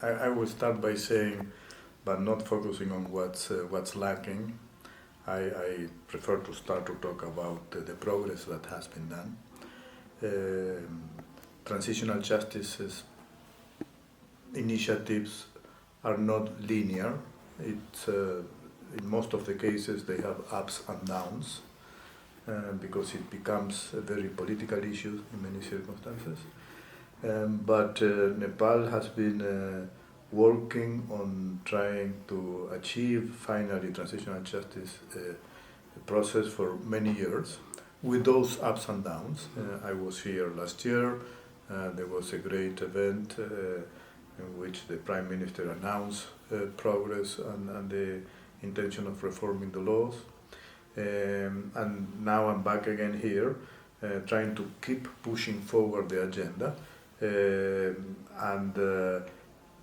I will start by saying, but not focusing on what's lacking. I prefer to start to talk about the progress that has been done. Transitional justice initiatives are not linear. In most of the cases they have ups and downs because it becomes a very political issue in many circumstances. But Nepal has been working on trying to achieve finally transitional justice process for many years with those ups and downs. I was here last year. There was a great event in which the Prime Minister announced progress and the intention of reforming the laws. And now I'm back again here, trying to keep pushing forward the agenda.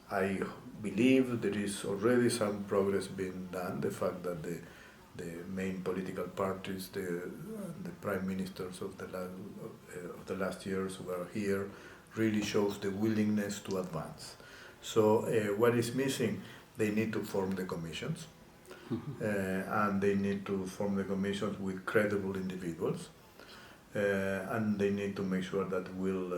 I believe there is already some progress being done. The fact that the main political parties, the prime ministers of the last years who are here, really shows the willingness to advance. So what is missing? They need to form the commissions, and they need to form the commissions with credible individuals. And they need to make sure that we'll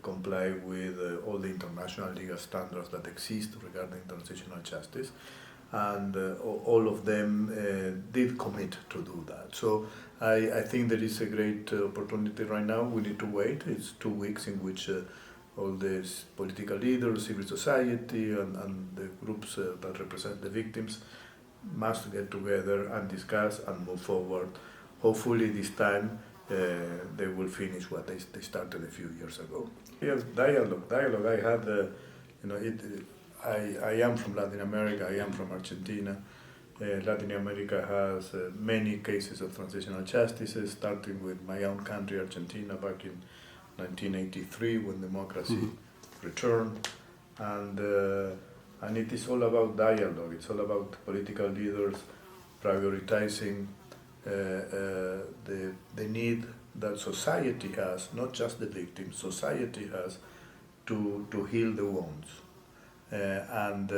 comply with all the international legal standards that exist regarding transitional justice. And all of them did commit to do that. So I think there is a great opportunity right now. We need to wait. It's 2 weeks in which all these political leaders, civil society, and the groups that represent the victims must get together and discuss and move forward. Hopefully this time they will finish what they started a few years ago. Yes, dialogue. I had, I am from Latin America. I am from Argentina. Latin America has many cases of transitional justice, starting with my own country, Argentina, back in 1983 when democracy returned, and it is all about dialogue. It's all about political leaders prioritizing the need that society has, not just the victims, society has to heal the wounds. And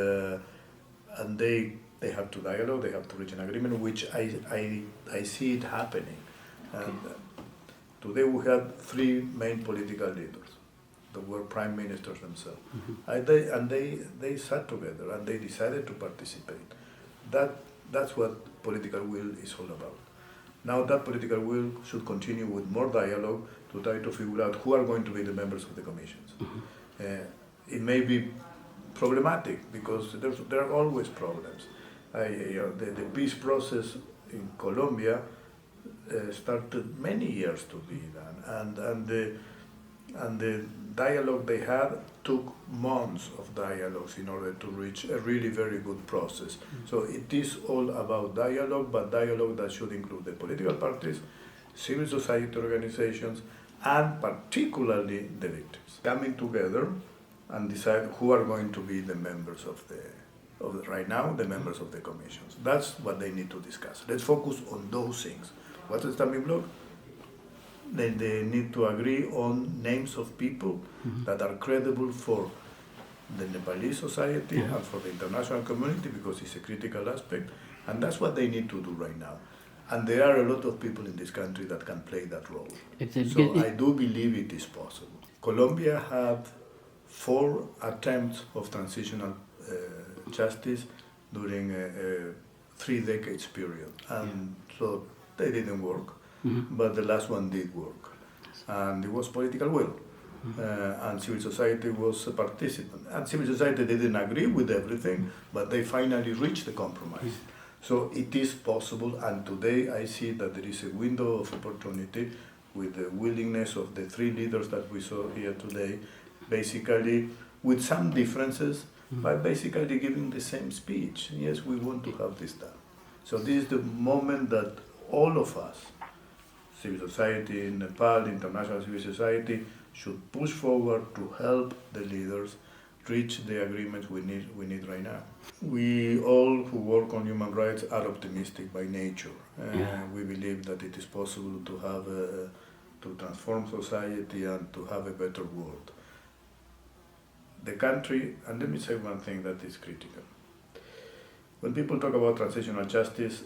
they have to dialogue, they have to reach an agreement, which I see it happening. And today we had 3 main political leaders that were prime ministers themselves. And they sat together and they decided to participate. That's what political will is all about. Now that political will should continue with more dialogue to try to figure out who are going to be the members of the commissions. It may be problematic because there are always problems. The peace process in Colombia started many years to be done, and the dialogue they had took months of dialogues in order to reach a really very good process. So it is all about dialogue, but dialogue that should include the political parties, civil society organizations, and particularly the victims coming together and decide who are going to be the members of the right now, the members of the commissions. That's what they need to discuss. Let's focus on those things. What's the stumbling block? They need to agree on names of people that are credible for the Nepalese society and for the international community, because it's a critical aspect, and that's what they need to do right now. And there are a lot of people in this country that can play that role. So I do believe it is possible. Colombia had 4 attempts of transitional justice during a 3 decades period, and so they didn't work. But the last one did work, and it was political will, and civil society was a participant. And civil society didn't agree with everything, but they finally reached the compromise. So it is possible, and today I see that there is a window of opportunity with the willingness of the 3 leaders that we saw here today, basically with some differences, but basically giving the same speech. Yes, we want to have this done. So this is the moment that all of us, civil society in Nepal, international civil society, should push forward to help the leaders reach the agreements we need right now. We all who work on human rights are optimistic by nature. We believe that it is possible to have to transform society and to have a better world. the country, and let me say one thing that is critical. When people talk about transitional justice,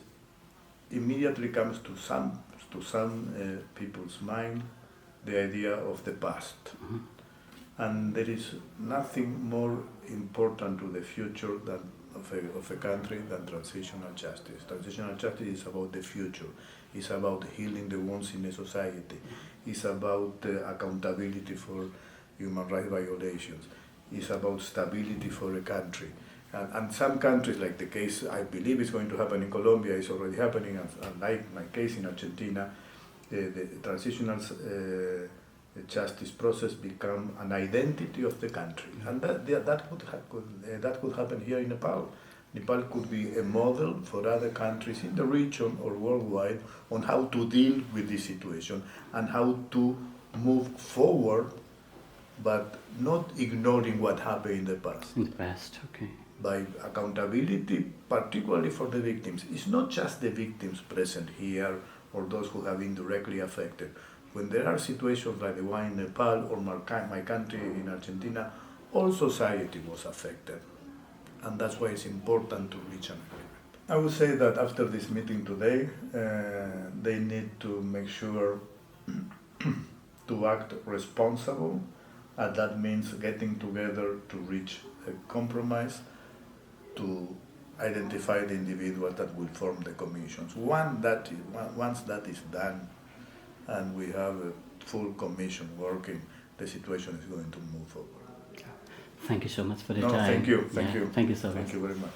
immediately comes to some people's mind the idea of the past. And there is nothing more important to the future of a country than transitional justice. Transitional justice is about the future. It's about healing the wounds in a society. It's about accountability for human rights violations. It's about stability for a country. And some countries, like the case I believe is going to happen in Colombia, is already happening, and like my case in Argentina, the transitional justice process become an identity of the country, and that could happen here in Nepal. Nepal could be a model for other countries in the region or worldwide on how to deal with this situation and how to move forward, but not ignoring what happened in the past. In the past, okay. By accountability, particularly for the victims. It's not just the victims present here or those who have been directly affected. When there are situations like the one in Nepal or my country in Argentina, all society was affected. And that's why it's important to reach an agreement. I would say that after this meeting today, they need to make sure to act responsible, and that means getting together to reach a compromise, to identify the individuals that will form the commissions. Once that is done, and we have a full commission working, the situation is going to move forward. Thank you so much for the No, time. thank you. Thank you so much. Thank you very much.